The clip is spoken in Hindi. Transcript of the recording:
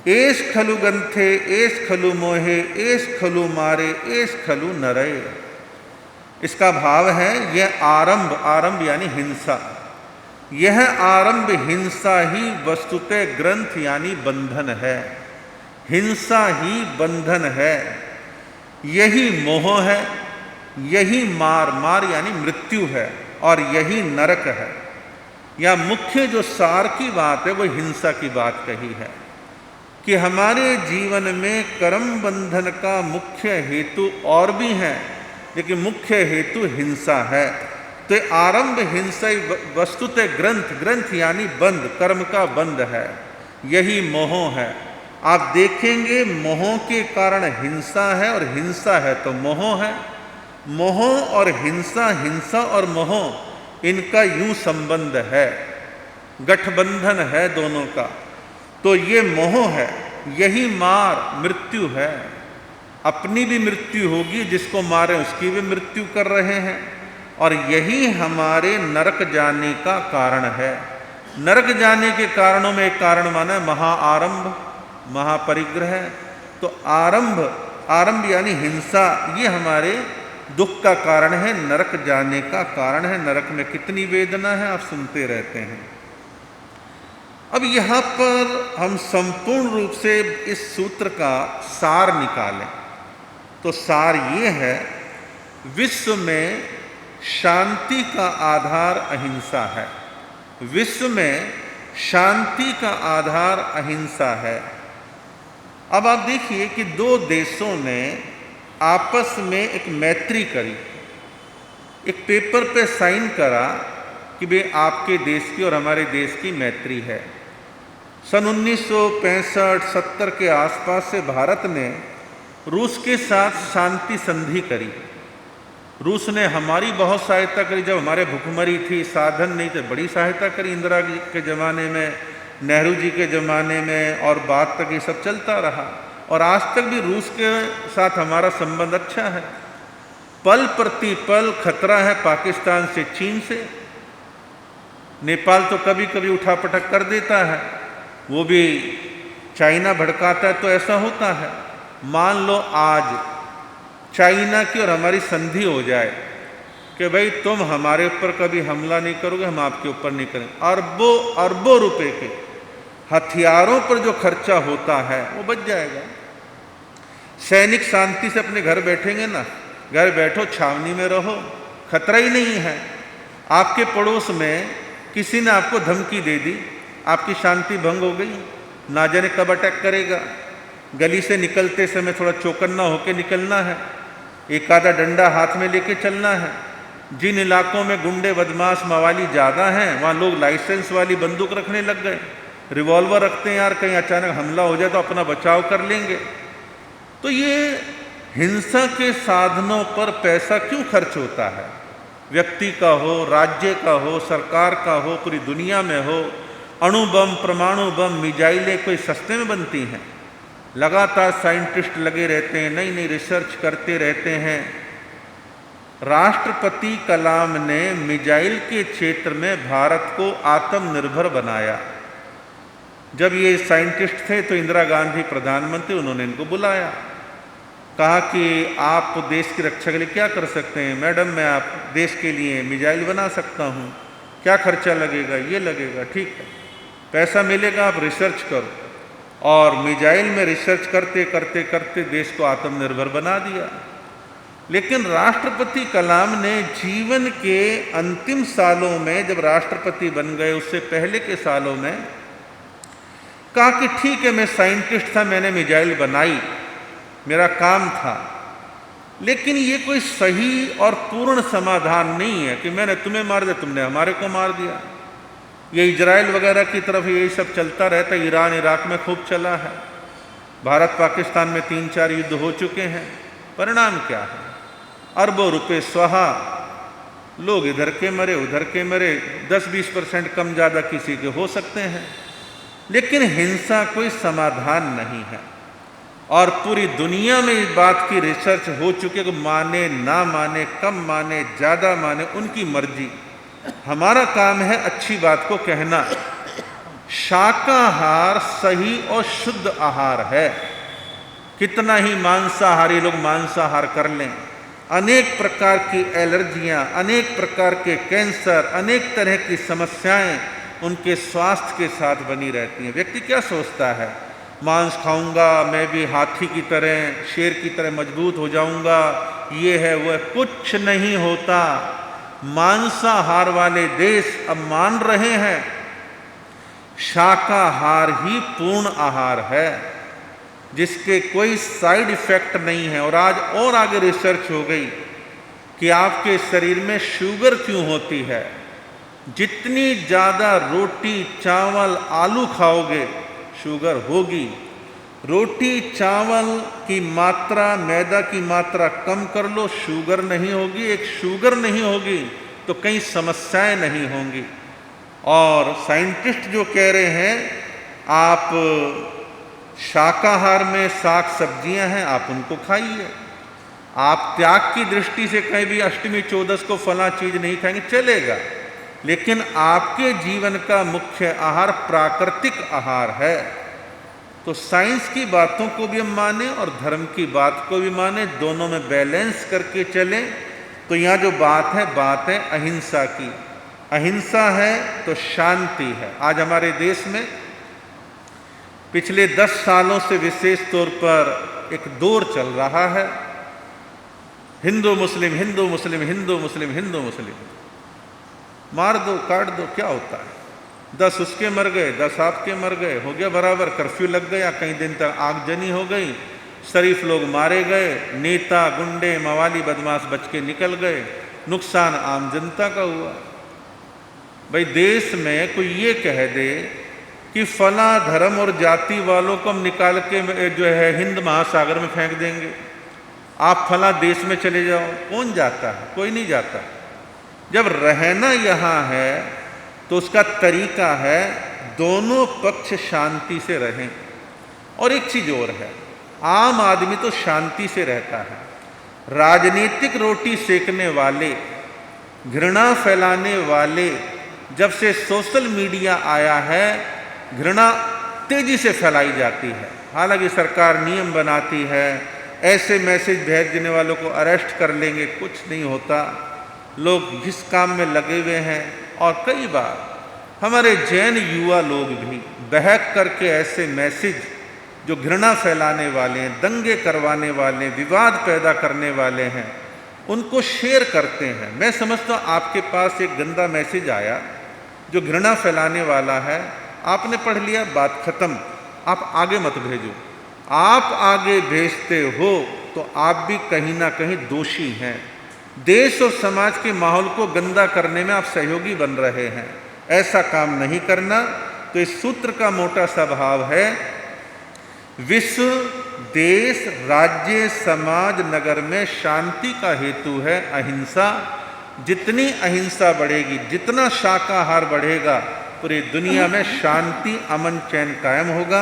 एस खलु गंथे एस खलु मोहे एस खलु मारे एस खलु नरय। इसका भाव है यह आरंभ, आरंभ यानी हिंसा, यह आरंभ हिंसा ही वस्तुतः ग्रंथ यानी बंधन है, हिंसा ही बंधन है, यही मोह है, यही मार, मार यानी मृत्यु है, और यही नरक है। या मुख्य जो सार की बात है वो हिंसा की बात कही है कि हमारे जीवन में कर्म बंधन का मुख्य हेतु और भी है, लेकिन मुख्य हेतु हिंसा है। तो आरंभ हिंसा वस्तुतः ग्रंथ, ग्रंथ यानी बंध, कर्म का बंध है, यही मोह है। आप देखेंगे मोह के कारण हिंसा है और हिंसा है तो मोह है, मोह और हिंसा, हिंसा और मोह इनका यूं संबंध है, गठबंधन है दोनों का। तो ये मोह है, यही मार मृत्यु है, अपनी भी मृत्यु होगी, जिसको मारे उसकी भी मृत्यु कर रहे हैं, और यही हमारे नरक जाने का कारण है। नरक जाने के कारणों में एक कारण माना है महाआरंभ, महापरिग्रह। तो आरंभ, आरंभ यानी हिंसा, ये हमारे दुख का कारण है, नरक जाने का कारण है। नरक में कितनी वेदना है आप सुनते रहते हैं। अब यहाँ पर हम संपूर्ण रूप से इस सूत्र का सार निकालें तो सार ये है, विश्व में शांति का आधार अहिंसा है, विश्व में शांति का आधार अहिंसा है। अब आप देखिए कि दो देशों ने आपस में एक मैत्री करी, एक पेपर पे साइन करा कि भाई आपके देश की और हमारे देश की मैत्री है। सन 1965-70 के आसपास से भारत ने रूस के साथ शांति संधि करी। रूस ने हमारी बहुत सहायता करी, जब हमारे भुखमरी थी, साधन नहीं थे, बड़ी सहायता करी इंदिरा जी के ज़माने में, नेहरू जी के ज़माने में, और बाद तक ये सब चलता रहा। और आज तक भी रूस के साथ हमारा संबंध अच्छा है। पल प्रति पल खतरा है पाकिस्तान से, चीन से। नेपाल तो कभी कभी उठापटक कर देता है, वो भी चाइना भड़काता है, तो ऐसा होता है। मान लो आज चाइना की और हमारी संधि हो जाए कि भाई तुम हमारे ऊपर कभी हमला नहीं करोगे, हम आपके ऊपर नहीं करेंगे, अरबों अरबों रुपए के हथियारों पर जो खर्चा होता है वो बच जाएगा। सैनिक शांति से अपने घर बैठेंगे ना, घर बैठो, छावनी में रहो, खतरा ही नहीं है। आपके पड़ोस में किसी ने आपको धमकी दे दी, आपकी शांति भंग हो गई, ना जाने कब अटैक करेगा। गली से निकलते समय थोड़ा चौकन्ना होकर निकलना है, एक आधा डंडा हाथ में लेके चलना है। जिन इलाकों में गुंडे बदमाश मवाली ज़्यादा हैं वहाँ लोग लाइसेंस वाली बंदूक रखने लग गए, रिवॉल्वर रखते हैं यार, कहीं अचानक हमला हो जाए तो अपना बचाव कर लेंगे। तो ये हिंसा के साधनों पर पैसा क्यों खर्च होता है? व्यक्ति का हो, राज्य का हो, सरकार का हो, पूरी दुनिया में हो। अणु बम, परमाणु बम, मिसाइलें कोई सस्ते में बनती हैं? लगातार साइंटिस्ट लगे रहते हैं, नई नई रिसर्च करते रहते हैं। राष्ट्रपति कलाम ने मिसाइल के क्षेत्र में भारत को आत्मनिर्भर बनाया। जब ये साइंटिस्ट थे तो इंदिरा गांधी प्रधानमंत्री, उन्होंने इनको बुलाया, कहा कि आप देश की रक्षा के लिए क्या कर सकते हैं? मैडम मैं आप देश के लिए मिसाइल बना सकता हूँ, क्या खर्चा लगेगा? ये लगेगा, ठीक है, पैसा मिलेगा, आप रिसर्च करो। और मिसाइल में रिसर्च करते करते करते देश को आत्मनिर्भर बना दिया। लेकिन राष्ट्रपति कलाम ने जीवन के अंतिम सालों में, जब राष्ट्रपति बन गए उससे पहले के सालों में, कहा कि ठीक है मैं साइंटिस्ट था, मैंने मिसाइल बनाई, मेरा काम था, लेकिन ये कोई सही और पूर्ण समाधान नहीं है कि मैंने तुम्हें मार दिया, तुमने हमारे को मार दिया। ये इजराइल वगैरह की तरफ यही सब चलता रहता है, ईरान इराक में खूब चला है, भारत पाकिस्तान में 3-4 युद्ध हो चुके हैं। परिणाम क्या है? अरबों रुपए स्वाहा, लोग इधर के मरे उधर के मरे, 10-20% कम ज़्यादा किसी के हो सकते हैं। लेकिन हिंसा कोई समाधान नहीं है। और पूरी दुनिया में इस बात की रिसर्च हो चुकी है कि माने ना माने, कम माने ज़्यादा माने, उनकी मर्जी। हमारा काम है अच्छी बात को कहना, शाकाहार सही और शुद्ध आहार है। कितना ही मांसाहारी लोग मांसाहार कर लें, अनेक प्रकार की एलर्जियां, अनेक प्रकार के कैंसर, अनेक तरह की समस्याएं उनके स्वास्थ्य के साथ बनी रहती हैं। व्यक्ति क्या सोचता है, मांस खाऊंगा मैं भी हाथी की तरह, शेर की तरह मजबूत हो जाऊंगा, ये है वो है। कुछ नहीं होता। मांसाहार वाले देश अब मान रहे हैं शाकाहार ही पूर्ण आहार है, जिसके कोई साइड इफेक्ट नहीं है। और आज और आगे रिसर्च हो गई कि आपके शरीर में शुगर क्यों होती है। जितनी ज़्यादा रोटी चावल आलू खाओगे शुगर होगी। रोटी चावल की मात्रा, मैदा की मात्रा कम कर लो, शुगर नहीं होगी। एक शुगर नहीं होगी तो कई समस्याएं नहीं होंगी। और साइंटिस्ट जो कह रहे हैं आप शाकाहार में साग सब्जियां हैं, आप उनको खाइए। आप त्याग की दृष्टि से कहीं भी अष्टमी चौदस को फला चीज नहीं खाएंगे चलेगा, लेकिन आपके जीवन का मुख्य आहार प्राकृतिक आहार है। तो साइंस की बातों को भी हम माने और धर्म की बात को भी माने, दोनों में बैलेंस करके चलें। तो यहाँ जो बात है अहिंसा की। अहिंसा है तो शांति है। आज हमारे देश में पिछले 10 सालों से विशेष तौर पर एक दौर चल रहा है, हिंदू मुस्लिम हिंदू मुस्लिम हिंदू मुस्लिम हिंदू मुस्लिम। मार दो काट दो क्या होता है, 10 उसके मर गए, 10 आपके मर गए, हो गया बराबर। कर्फ्यू लग गया, कई दिन तक आगजनी हो गई, शरीफ लोग मारे गए, नेता गुंडे मवाली बदमाश बच के निकल गए, नुकसान आम जनता का हुआ। भाई देश में कोई ये कह दे कि फला धर्म और जाति वालों को हम निकाल के जो है हिंद महासागर में फेंक देंगे, आप फला देश में चले जाओ, कौन जाता है? कोई नहीं जाता। जब रहना यहाँ है तो उसका तरीका है दोनों पक्ष शांति से रहें। और एक चीज और है, आम आदमी तो शांति से रहता है, राजनीतिक रोटी सेकने वाले, घृणा फैलाने वाले, जब से सोशल मीडिया आया है घृणा तेजी से फैलाई जाती है। हालांकि सरकार नियम बनाती है, ऐसे मैसेज भेज देने वालों को अरेस्ट कर लेंगे, कुछ नहीं होता। लोग इस काम में लगे हुए हैं। और कई बार हमारे जैन युवा लोग भी बहक करके ऐसे मैसेज जो घृणा फैलाने वाले हैं, दंगे करवाने वाले, विवाद पैदा करने वाले हैं, उनको शेयर करते हैं। मैं समझता हूँ आपके पास एक गंदा मैसेज आया जो घृणा फैलाने वाला है, आपने पढ़ लिया, बात खत्म, आप आगे मत भेजो। आप आगे भेजते हो तो आप भी कहीं ना कहीं दोषी हैं। देश और समाज के माहौल को गंदा करने में आप सहयोगी बन रहे हैं। ऐसा काम नहीं करना। तो इस सूत्र का मोटा सा भाव है, विश्व देश राज्य समाज नगर में शांति का हेतु है अहिंसा। जितनी अहिंसा बढ़ेगी, जितना शाकाहार बढ़ेगा, पूरी दुनिया में शांति अमन चैन कायम होगा।